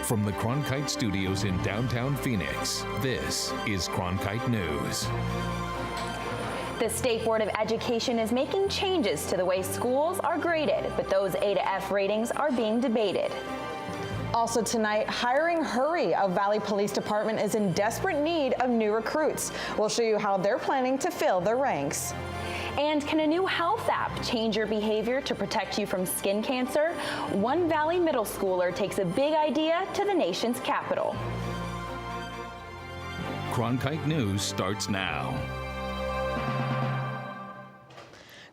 From the Cronkite studios in downtown Phoenix, this is Cronkite News. The State Board of Education is making changes to the way schools are graded, but those A to F ratings are being debated. Also tonight, hiring hurry. Of Valley Police Department is in desperate need of new recruits. We'll show you how they're planning to fill their ranks. And can a new health app change your behavior to protect you from skin cancer? One Valley middle schooler takes a big idea to the nation's capital. Cronkite News starts now.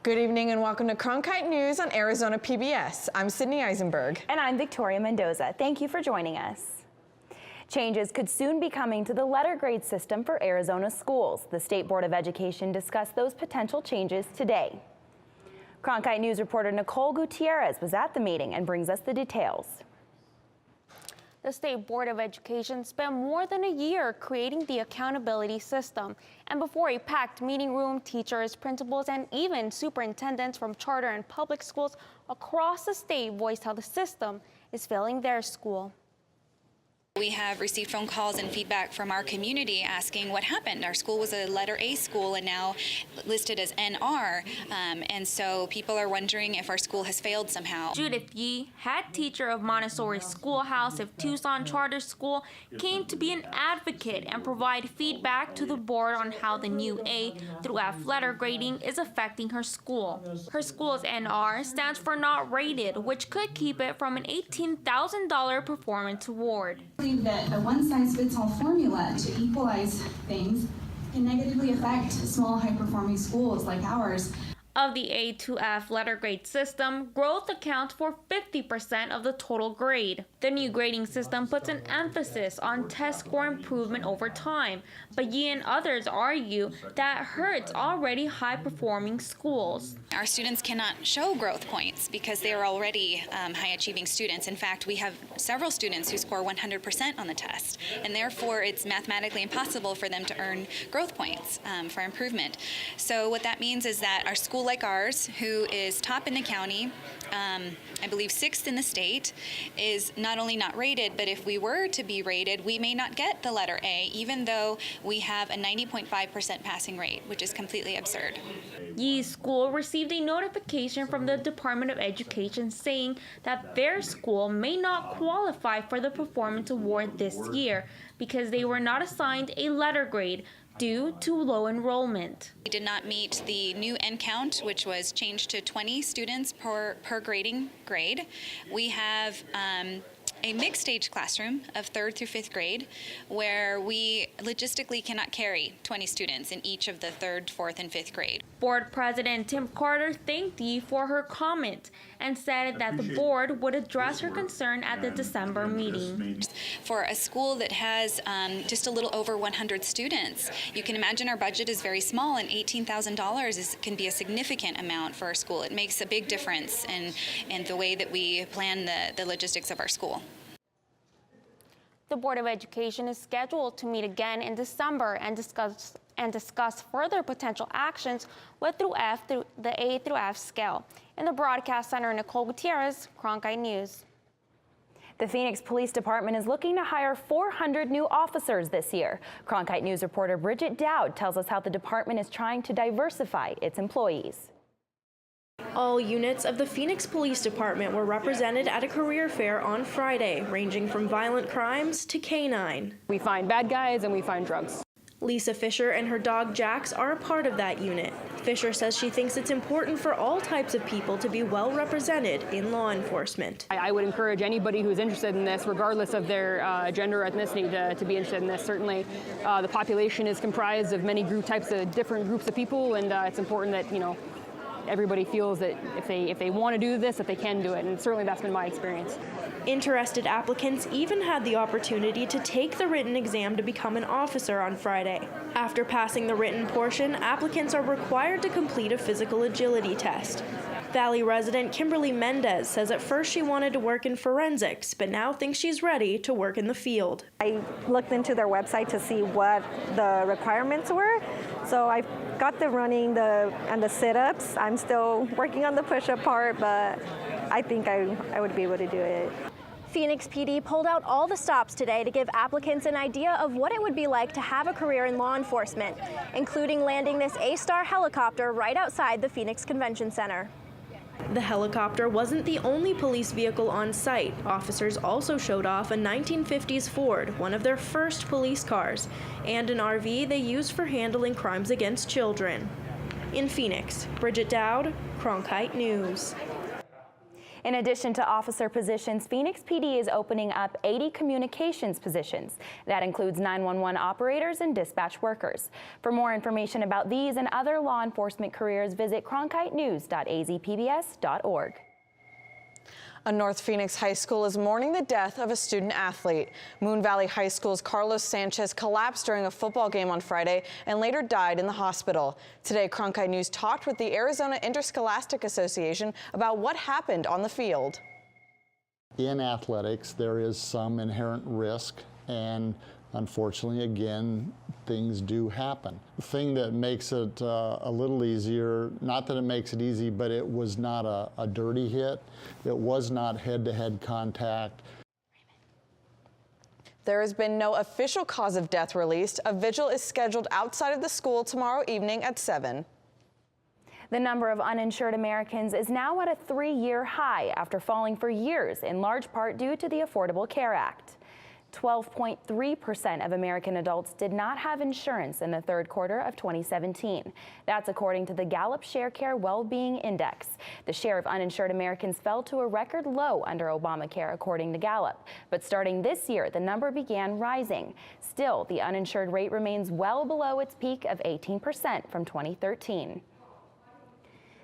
Good evening and welcome to Cronkite News on Arizona PBS. I'm Sydney Eisenberg. And I'm Victoria Mendoza. Thank you for joining us. Changes could soon be coming to the letter grade system for Arizona schools. The State Board of Education discussed those potential changes today. Cronkite News reporter Nicole Gutierrez was at the meeting and brings us the details. The State Board of Education spent more than a year creating the accountability system. And before a packed meeting room, teachers, principals, and even superintendents from charter and public schools across the state voiced how the system is failing their school. We have received phone calls and feedback from our community asking what happened. Our school was a letter A school and now listed as NR, and so people are wondering if our school has failed somehow. Judith Yee, head teacher of Montessori Schoolhouse of Tucson Charter School, came to be an advocate and provide feedback to the board on how the new A through F letter grading is affecting her school. Her school's NR stands for not rated, which could keep it from an $18,000 performance award. I believe that a one-size-fits-all formula to equalize things can negatively affect small, high-performing schools like ours. Of the A to F letter grade system, growth accounts for 50% of the total grade. The new grading system puts an emphasis on test score improvement over time, but Yee and others argue that hurts already high-performing schools. Our students cannot show growth points because they are already high-achieving students. In fact, we have several students who score 100% on the test, and therefore it's mathematically impossible for them to earn growth points for improvement. So what that means is that our school like ours, who is top in the county, I believe 6th in the state, is not only not rated, but if we were to be rated, we may not get the letter A, even though we have a 90.5% passing rate, which is completely absurd. Yee's school received a notification from the Department of Education saying that their school may not qualify for the performance award this year because they were not assigned a letter grade due to low enrollment. We did not meet the new N count, which was changed to 20 students per grading grade. We have a mixed age classroom of 3rd through 5th grade where we logistically cannot carry 20 students in each of the 3rd, 4th, and 5th grade. Board President Tim Carter thanked Yee for her comment and said that the board would address her concern at the December meeting. For a school that has just a little over 100 students, you can imagine our budget is very small, and $18,000 can be a significant amount for our school. It makes a big difference in the way that we plan the logistics of our school. The Board of Education is scheduled to meet again in December and discuss further potential actions with the A through F scale. In the Broadcast Center, Nicole Gutierrez, Cronkite News. The Phoenix Police Department is looking to hire 400 new officers this year. Cronkite News reporter Bridget Dowd tells us how the department is trying to diversify its employees. All units of the Phoenix Police Department were represented at a career fair on Friday, ranging from violent crimes to canine. We find bad guys and we find drugs. Lisa Fisher and her dog Jax are a part of that unit. Fisher says she thinks it's important for all types of people to be well represented in law enforcement. I would encourage anybody who's interested in this, regardless of their gender or ethnicity, to be interested in this. Certainly, the population is comprised of many different groups of people, and it's important that, everybody feels that if they want to do this, that they can do it, and certainly that's been my experience. Interested applicants even had the opportunity to take the written exam to become an officer on Friday. After passing the written portion, applicants are required to complete a physical agility test. Valley resident Kimberly Mendez says at first she wanted to work in forensics, but now thinks she's ready to work in the field. I looked into their website to see what the requirements were, so I got the running and the sit-ups. I'm still working on the push-up part, but I think I would be able to do it. Phoenix PD pulled out all the stops today to give applicants an idea of what it would be like to have a career in law enforcement, including landing this A-Star helicopter right outside the Phoenix Convention Center. The helicopter wasn't the only police vehicle on site. Officers also showed off a 1950s Ford, one of their first police cars, and an RV they used for handling crimes against children. In Phoenix, Bridget Dowd, Cronkite News. In addition to officer positions, Phoenix PD is opening up 80 communications positions. That includes 911 operators and dispatch workers. For more information about these and other law enforcement careers, visit cronkitenews.azpbs.org. A North Phoenix high school is mourning the death of a student athlete. Moon Valley High School's Carlos Sanchez collapsed during a football game on Friday and later died in the hospital. Today, Cronkite News talked with the Arizona Interscholastic Association about what happened on the field. In athletics, there is some inherent risk, and unfortunately, again, things do happen. The thing that makes it a little easier, not that it makes it easy, but it was not a dirty hit. It was not head-to-head contact. There has been no official cause of death released. A vigil is scheduled outside of the school tomorrow evening at 7. The number of uninsured Americans is now at a 3-year high after falling for years, in large part due to the Affordable Care Act. 12.3% of American adults did not have insurance in the third quarter of 2017. That's according to the Gallup ShareCare Well-Being Index. The share of uninsured Americans fell to a record low under Obamacare, according to Gallup. But starting this year, the number began rising. Still, the uninsured rate remains well below its peak of 18% from 2013.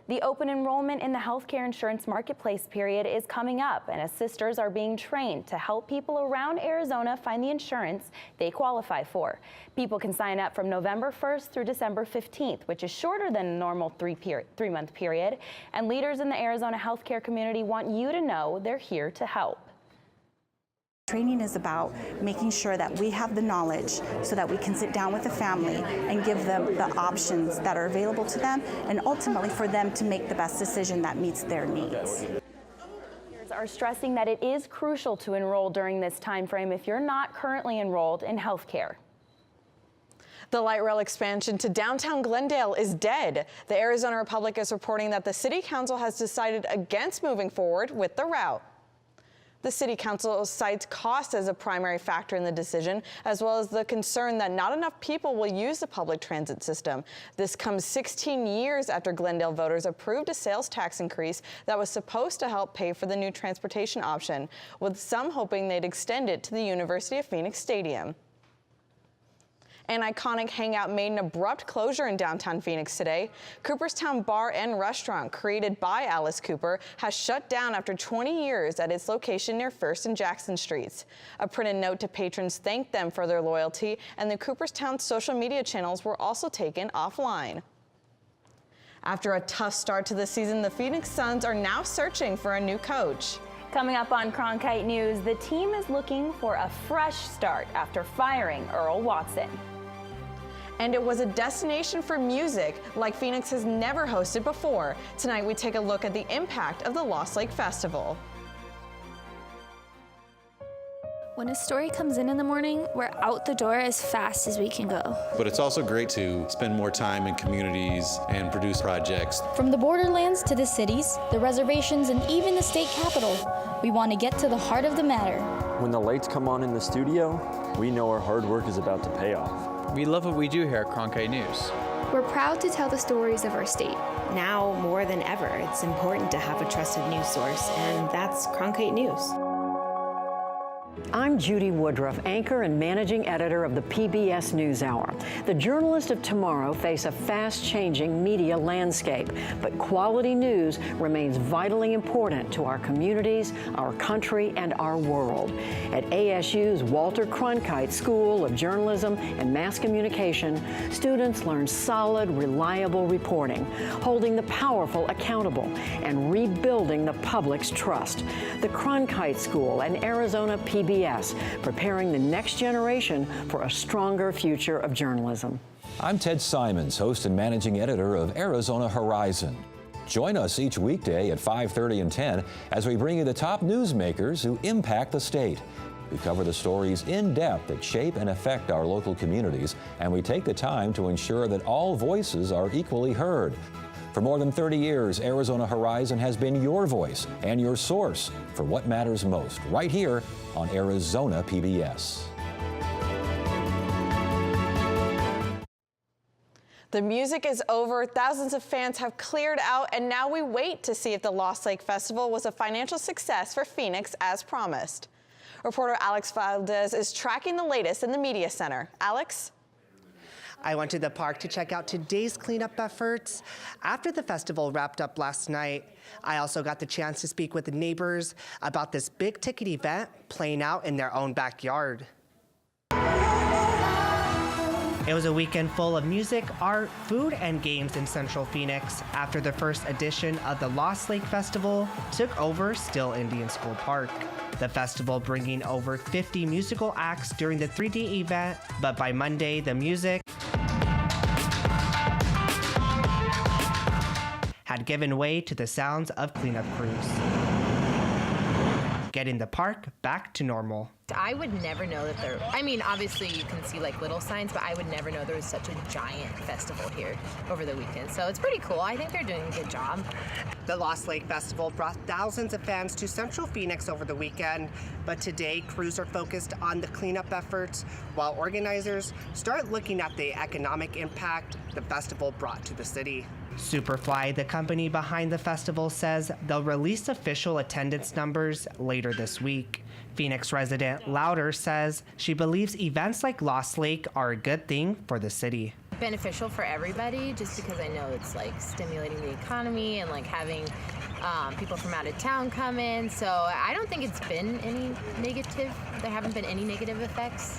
The open enrollment in the healthcare insurance marketplace period is coming up, and assisters are being trained to help people around Arizona find the insurance they qualify for. People can sign up from November 1st through December 15th, which is shorter than a normal three-month period, and leaders in the Arizona healthcare community want you to know they're here to help. Training is about making sure that we have the knowledge so that we can sit down with the family and give them the options that are available to them, and ultimately for them to make the best decision that meets their needs. Leaders are stressing that it is crucial to enroll during this time frame if you're not currently enrolled in health care. The light rail expansion to downtown Glendale is dead. The Arizona Republic is reporting that the City Council has decided against moving forward with the route. The City Council cites cost as a primary factor in the decision, as well as the concern that not enough people will use the public transit system. This comes 16 years after Glendale voters approved a sales tax increase that was supposed to help pay for the new transportation option, with some hoping they'd extend it to the University of Phoenix Stadium. An iconic hangout made an abrupt closure in downtown Phoenix today. Cooperstown Bar and Restaurant, created by Alice Cooper, has shut down after 20 years at its location near 1st and Jackson Streets. A printed note to patrons thanked them for their loyalty, and the Cooperstown social media channels were also taken offline. After a tough start to the season, the Phoenix Suns are now searching for a new coach. Coming up on Cronkite News, the team is looking for a fresh start after firing Earl Watson. And it was a destination for music like Phoenix has never hosted before. Tonight we take a look at the impact of the Lost Lake Festival. When a story comes in the morning, we're out the door as fast as we can go. But it's also great to spend more time in communities and produce projects. From the borderlands to the cities, the reservations, and even the state capitol, we want to get to the heart of the matter. When the lights come on in the studio, we know our hard work is about to pay off. We love what we do here at Cronkite News. We're proud to tell the stories of our state. Now more than ever, it's important to have a trusted news source, and that's Cronkite News. I'm Judy Woodruff, anchor and managing editor of the PBS NewsHour. The journalists of tomorrow face a fast-changing media landscape, but quality news remains vitally important to our communities, our country, and our world. At ASU's Walter Cronkite School of Journalism and Mass Communication, students learn solid, reliable reporting, holding the powerful accountable, and rebuilding the public's trust. The Cronkite School and Arizona PBS, preparing the next generation for a stronger future of journalism. I'm Ted Simons, host and managing editor of Arizona Horizon. Join us each weekday at 5:30 and 10 as we bring you the top newsmakers who impact the state. We cover the stories in depth that shape and affect our local communities, and we take the time to ensure that all voices are equally heard. For more than 30 years, Arizona Horizon has been your voice and your source for what matters most, right here on Arizona PBS. The music is over, thousands of fans have cleared out, and now we wait to see if the Lost Lake Festival was a financial success for Phoenix as promised. Reporter Alex Valdez is tracking the latest in the media center. Alex? I went to the park to check out today's cleanup efforts. After the festival wrapped up last night, I also got the chance to speak with the neighbors about this big ticket event playing out in their own backyard. It was a weekend full of music, art, food, and games in Central Phoenix after the first edition of the Lost Lake Festival took over Still Indian School Park. The festival bringing over 50 musical acts during the 3-day event, but by Monday, the music had given way to the sounds of cleanup crews, getting the park back to normal. I would never know that there, I mean, obviously you can see like little signs, but I would never know there was such a giant festival here over the weekend. So it's pretty cool. I think they're doing a good job. The Lost Lake Festival brought thousands of fans to Central Phoenix over the weekend, but today crews are focused on the cleanup efforts while organizers start looking at the economic impact the festival brought to the city. Superfly, the company behind the festival, says they'll release official attendance numbers later this week. Phoenix resident Louder says she believes events like Lost Lake are a good thing for the city. Beneficial for everybody, just because I know it's like stimulating the economy and like having people from out of town come in. So I don't think it's been any negative. There haven't been any negative effects.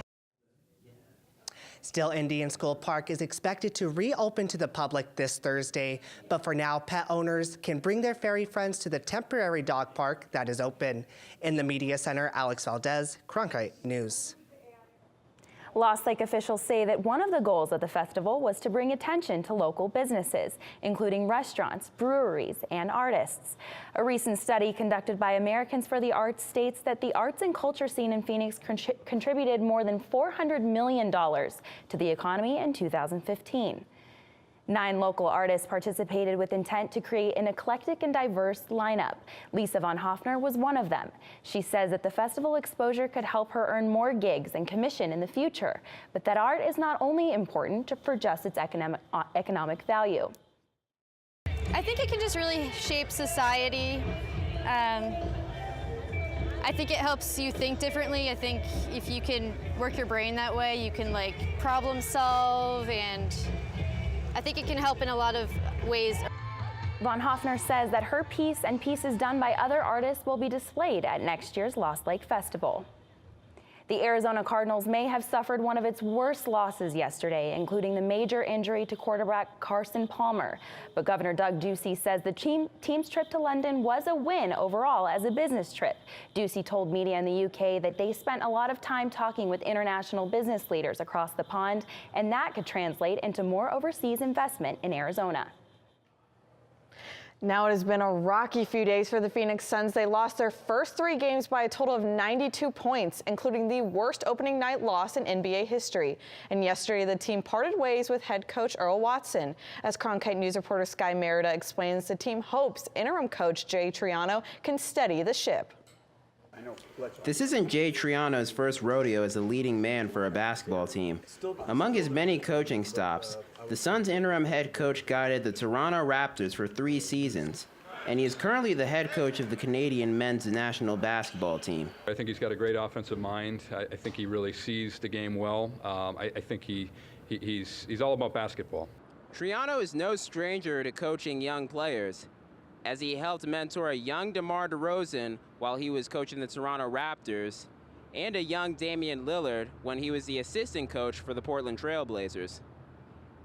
Still Indian School Park is expected to reopen to the public this Thursday, but for now, pet owners can bring their furry friends to the temporary dog park that is open. In the media center, Alex Valdez, Cronkite News. Lost Lake officials say that one of the goals of the festival was to bring attention to local businesses, including restaurants, breweries, and artists. A recent study conducted by Americans for the Arts states that the arts and culture scene in Phoenix contributed more than $400 million to the economy in 2015. 9 local artists participated with intent to create an eclectic and diverse lineup. Lisa Von Hoffner was one of them. She says that the festival exposure could help her earn more gigs and commission in the future, but that art is not only important for just its economic value. I think it can just really shape society. I think it helps you think differently. I think if you can work your brain that way, you can like problem solve, and I think it can help in a lot of ways. Von Hoffner says that her piece and pieces done by other artists will be displayed at next year's Lost Lake Festival. The Arizona Cardinals may have suffered one of its worst losses yesterday, including the major injury to quarterback Carson Palmer. But Governor Doug Ducey says the team's trip to London was a win overall as a business trip. Ducey told media in the UK that they spent a lot of time talking with international business leaders across the pond, and that could translate into more overseas investment in Arizona. Now it has been a rocky few days for the Phoenix Suns. They lost their first 3 games by a total of 92 points, including the worst opening night loss in NBA history. And yesterday, the team parted ways with head coach Earl Watson. As Cronkite News reporter Sky Merida explains, the team hopes interim coach Jay Triano can steady the ship. This isn't Jay Triano's first rodeo as a leading man for a basketball team. Among his many coaching stops, the Suns' interim head coach guided the Toronto Raptors for 3 seasons, and he is currently the head coach of the Canadian men's national basketball team. I think he's got a great offensive mind. I think he really sees the game well. I think he's all about basketball. Triano is no stranger to coaching young players, as he helped mentor a young DeMar DeRozan while he was coaching the Toronto Raptors, and a young Damian Lillard when he was the assistant coach for the Portland Trail Blazers.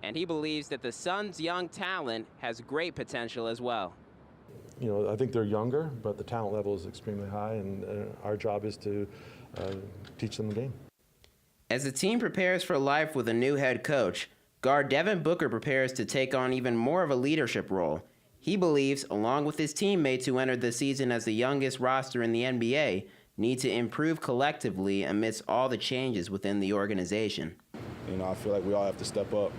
And he believes that the Suns' young talent has great potential as well. You know, I think they're younger, but the talent level is extremely high, and our job is to teach them the game. As the team prepares for life with a new head coach, guard Devin Booker prepares to take on even more of a leadership role. He believes, along with his teammates who entered the season as the youngest roster in the NBA, need to improve collectively amidst all the changes within the organization. You know, I feel like we all have to step up.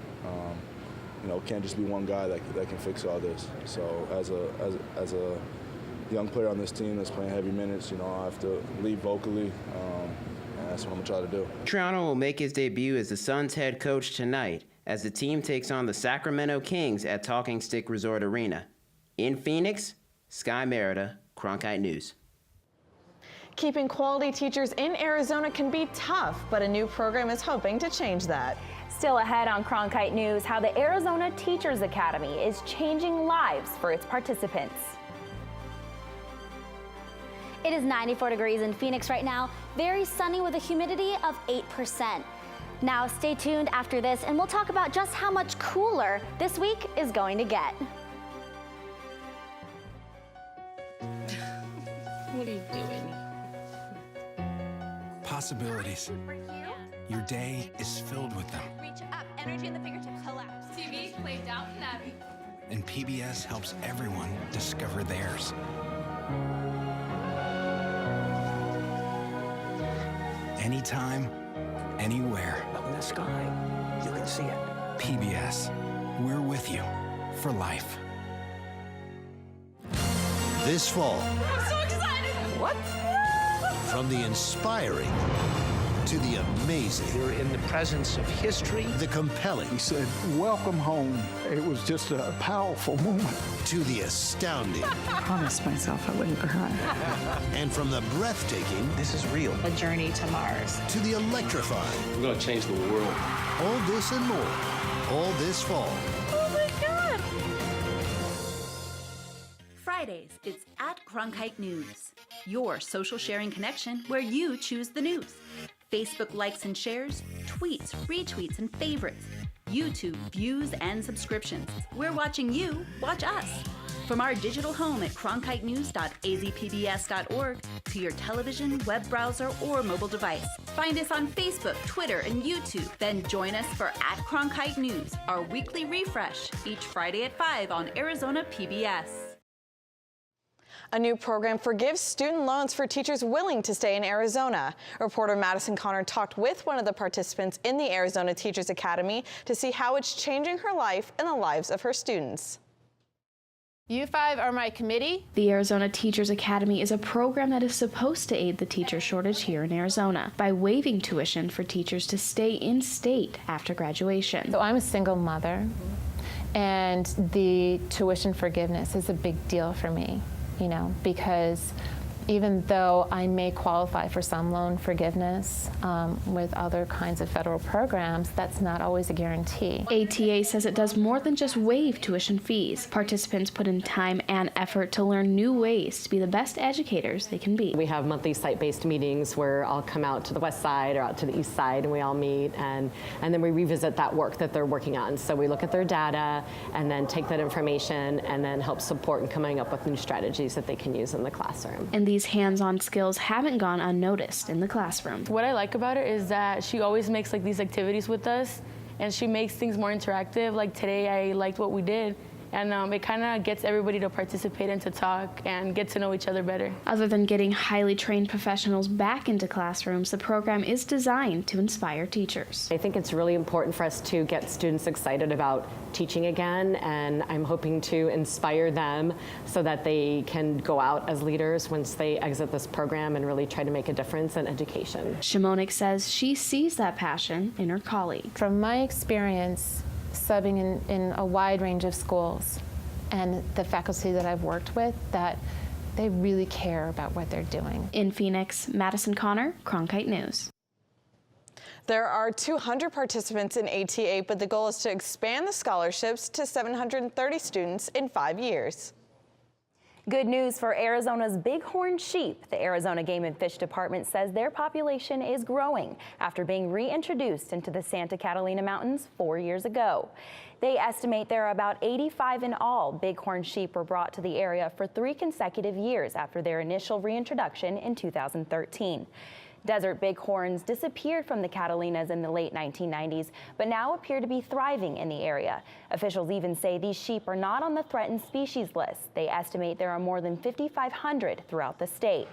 You know, can't just be one guy that can fix all this. So as a young player on this team that's playing heavy minutes, you know, I have to lead vocally, and that's what I'm gonna try to do. Toronto will make his debut as the Suns head coach tonight as the team takes on the Sacramento Kings at Talking Stick Resort Arena. In Phoenix, Sky Merida, Cronkite News. Keeping quality teachers in Arizona can be tough, but a new program is hoping to change that. Still ahead on Cronkite News, how the Arizona Teachers Academy is changing lives for its participants. It is 94 degrees in Phoenix right now, very sunny with a humidity of 8%. Now stay tuned after this and we'll talk about just how much cooler this week is going to get. What are you doing? Possibilities. Your day is filled with them. Reach up, energy in the fingertips, collapse. TV, play Downton Abbey. And PBS helps everyone discover theirs. Anytime, anywhere. Up in the sky, you can see it. PBS, we're with you for life. This fall. I'm so excited! What? From the inspiring to the amazing. You're in the presence of history. The compelling. He said, "Welcome home." It was just a powerful moment. To the astounding. I promised myself I wouldn't cry. And from the breathtaking. This is real. A journey to Mars. To the electrifying. We're going to change the world. All this and more. All this fall. Oh my God! Fridays, it's at Cronkite News, your social sharing connection where you choose the news. Facebook likes and shares, tweets, retweets, and favorites. YouTube views and subscriptions. We're watching you watch us. From our digital home at cronkitenews.azpbs.org to your television, web browser, or mobile device. Find us on Facebook, Twitter, and YouTube. Then join us for at Cronkite News, our weekly refresh, each Friday at 5 on Arizona PBS. A new program forgives student loans for teachers willing to stay in Arizona. Reporter Madison Connor talked with one of the participants in the Arizona Teachers Academy to see how it's changing her life and the lives of her students. You five are my committee. The Arizona Teachers Academy is a program that is supposed to aid the teacher shortage here in Arizona by waiving tuition for teachers to stay in state after graduation. So I'm a single mother, and the tuition forgiveness is a big deal for me, you know, because even though I may qualify for some loan forgiveness with other kinds of federal programs, that's not always a guarantee. ATA says it does more than just waive tuition fees. Participants put in time and effort to learn new ways to be the best educators they can be. We have monthly site-based meetings where I'll come out to the west side or out to the east side and we all meet and then we revisit that work that they're working on. So we look at their data and then take that information and then help support in coming up with new strategies that they can use in the classroom. And these hands-on skills haven't gone unnoticed in the classroom. What I like about it is that she always makes like these activities with us and she makes things more interactive. Like today I liked what we did. And it kind of gets everybody to participate and to talk and get to know each other better. Other than getting highly trained professionals back into classrooms, the program is designed to inspire teachers. I think it's really important for us to get students excited about teaching again, and I'm hoping to inspire them so that they can go out as leaders once they exit this program and really try to make a difference in education. Shimonik says she sees that passion in her colleagues. From my experience, subbing in a wide range of schools and the faculty that I've worked with, that they really care about what they're doing. In Phoenix, Madison Connor, Cronkite News. There are 200 participants in ATA, but the goal is to expand the scholarships to 730 students in 5 years. Good news for Arizona's bighorn sheep. The Arizona Game and Fish Department says their population is growing after being reintroduced into the Santa Catalina Mountains 4 years ago. They estimate there are about 85 in all. Bighorn sheep were brought to the area for 3 consecutive years after their initial reintroduction in 2013. Desert bighorns disappeared from the Catalinas in the late 1990s, but now appear to be thriving in the area. Officials even say these sheep are not on the threatened species list. They estimate there are more than 5,500 throughout the state.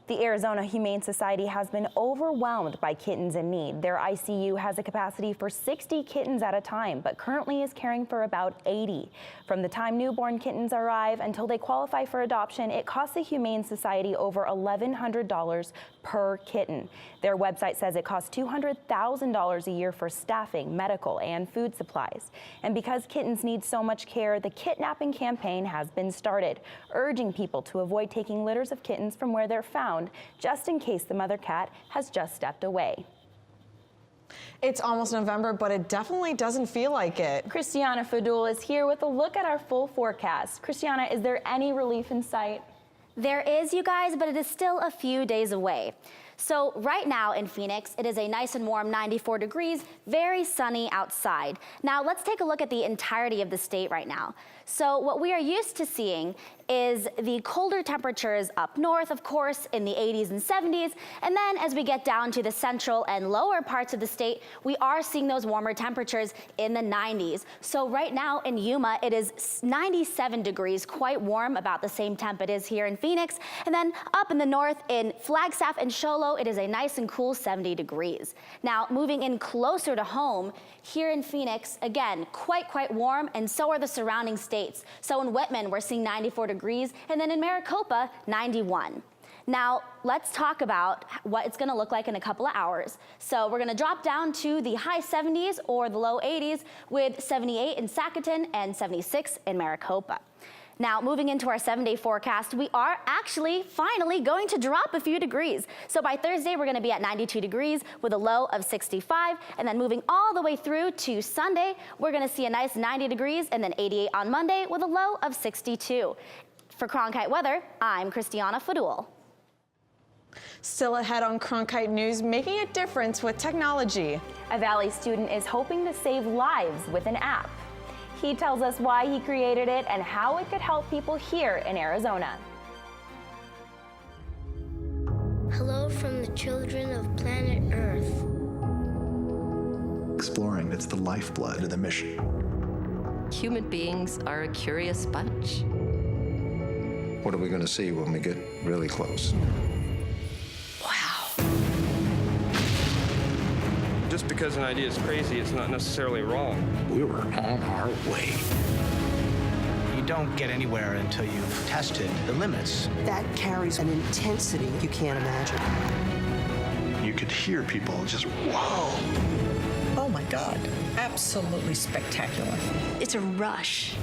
The Arizona Humane Society has been overwhelmed by kittens in need. Their ICU has a capacity for 60 kittens at a time, but currently is caring for about 80. From the time newborn kittens arrive until they qualify for adoption, it costs the Humane Society over $1,100 per kitten. Their website says it costs $200,000 a year for staffing, medical, and food supplies. And because kittens need so much care, the kidnapping campaign has been started, urging people to avoid taking litters of kittens from where they're found, just in case the mother cat has just stepped away. It's almost November, but it definitely doesn't feel like it. Christiana Fadul is here with a look at our full forecast. Christiana, is there any relief in sight? There is, you guys, but it is still a few days away. So right now in Phoenix, it is a nice and warm 94 degrees, very sunny outside. Now let's take a look at the entirety of the state right now. So what we are used to seeing is the colder temperatures up north, of course, in the 80s and 70s. And then as we get down to the central and lower parts of the state, we are seeing those warmer temperatures in the 90s. So right now in Yuma, it is 97 degrees, quite warm, about the same temp it is here in Phoenix. And then up in the north in Flagstaff and Show Low, it is a nice and cool 70 degrees. Now moving in closer to home, here in Phoenix, again, quite warm, and so are the surrounding states. So in Whitman, we're seeing 94 degrees, and then in Maricopa, 91. Now, let's talk about what it's gonna look like in a couple of hours. So we're gonna drop down to the high 70s or the low 80s with 78 in Sacaton and 76 in Maricopa. Now, moving into our 7-day forecast, we are actually finally going to drop a few degrees. So by Thursday, we're going to be at 92 degrees with a low of 65. And then moving all the way through to Sunday, we're going to see a nice 90 degrees and then 88 on Monday with a low of 62. For Cronkite Weather, I'm Christiana Fadul. Still ahead on Cronkite News, making a difference with technology. A Valley student is hoping to save lives with an app. He tells us why he created it and how it could help people here in Arizona. Hello from the children of planet Earth. Exploring, it's the lifeblood of the mission. Human beings are a curious bunch. What are we going to see when we get really close? Just because an idea is crazy, it's not necessarily wrong. We were on our way. You don't get anywhere until you've tested the limits. That carries an intensity you can't imagine. You could hear people just, whoa. Oh my God, absolutely spectacular. It's a rush.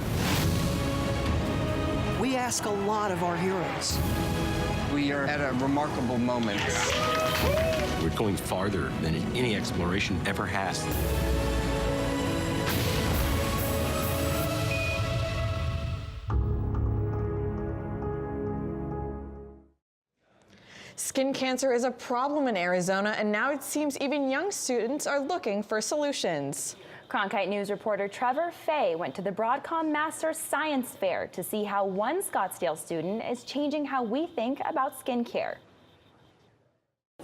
We ask a lot of our heroes. We are at a remarkable moment. We're going farther than any exploration ever has. Skin cancer is a problem in Arizona, and now it seems even young students are looking for solutions. Cronkite News reporter Trevor Fay went to the Broadcom Master Science Fair to see how one Scottsdale student is changing how we think about skincare.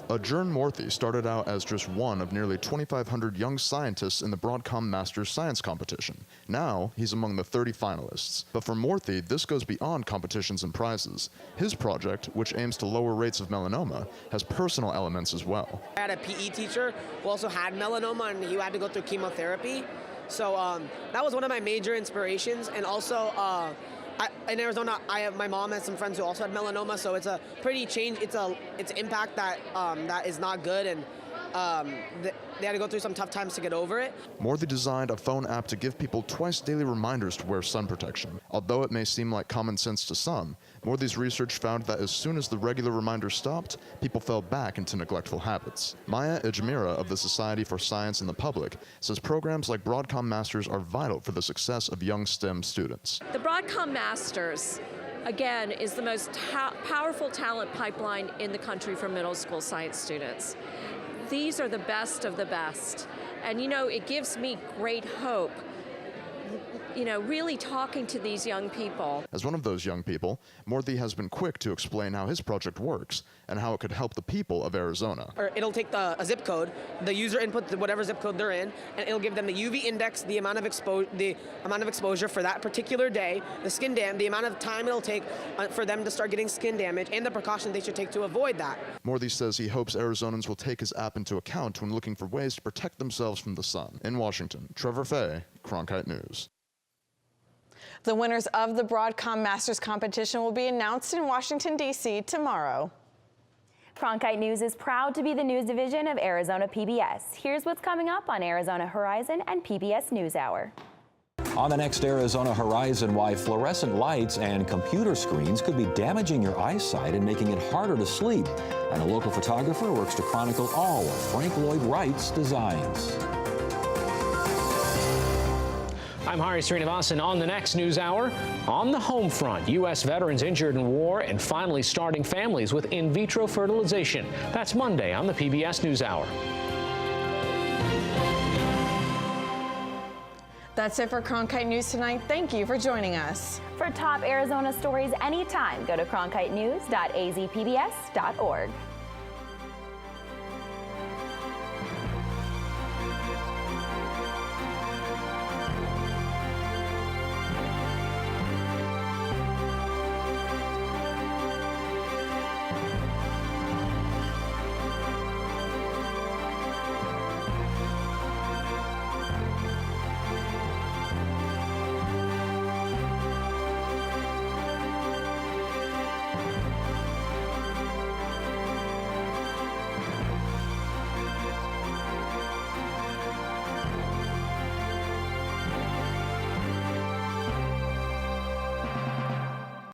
Adjourn Morthy started out as just one of nearly 2,500 young scientists in the Broadcom Masters Science Competition. Now, he's among the 30 finalists. But for Morthy, this goes beyond competitions and prizes. His project, which aims to lower rates of melanoma, has personal elements as well. I had a PE teacher who also had melanoma, and he had to go through chemotherapy. So that was one of my major inspirations. And also, in Arizona, my mom has some friends who also had melanoma, so it's a pretty change. It's impact that that is not good, and they had to go through some tough times to get over it. Morthy designed a phone app to give people twice daily reminders to wear sun protection. Although it may seem like common sense to some, Morthy's research found that as soon as the regular reminders stopped, people fell back into neglectful habits. Maya Ejmira of the Society for Science and the Public says programs like Broadcom Masters are vital for the success of young STEM students. The Broadcom Masters, again, is the most powerful talent pipeline in the country for middle school science students. These are the best of the best. And you know, it gives me great hope. really talking to these young people. As one of those young people, Morthy has been quick to explain how his project works and how it could help the people of Arizona. Or it'll take a zip code, the user input whatever zip code they're in, and it'll give them the UV index, the amount of exposure for that particular day, the skin the amount of time it'll take for them to start getting skin damage, and the precautions they should take to avoid that. Morthy says he hopes Arizonans will take his app into account when looking for ways to protect themselves from the sun. In Washington, Trevor Fay, Cronkite News. The winners of the Broadcom Masters competition will be announced in Washington, D.C. tomorrow. Cronkite News is proud to be the news division of Arizona PBS. Here's what's coming up on Arizona Horizon and PBS NewsHour. On the next Arizona Horizon, why fluorescent lights and computer screens could be damaging your eyesight and making it harder to sleep. And a local photographer works to chronicle all of Frank Lloyd Wright's designs. I'm Hari Srinivasan on the next NewsHour. On the home front, U.S. veterans injured in war and finally starting families with in vitro fertilization. That's Monday on the PBS NewsHour. That's it for Cronkite News tonight. Thank you for joining us. For top Arizona stories anytime, go to cronkitenews.azpbs.org.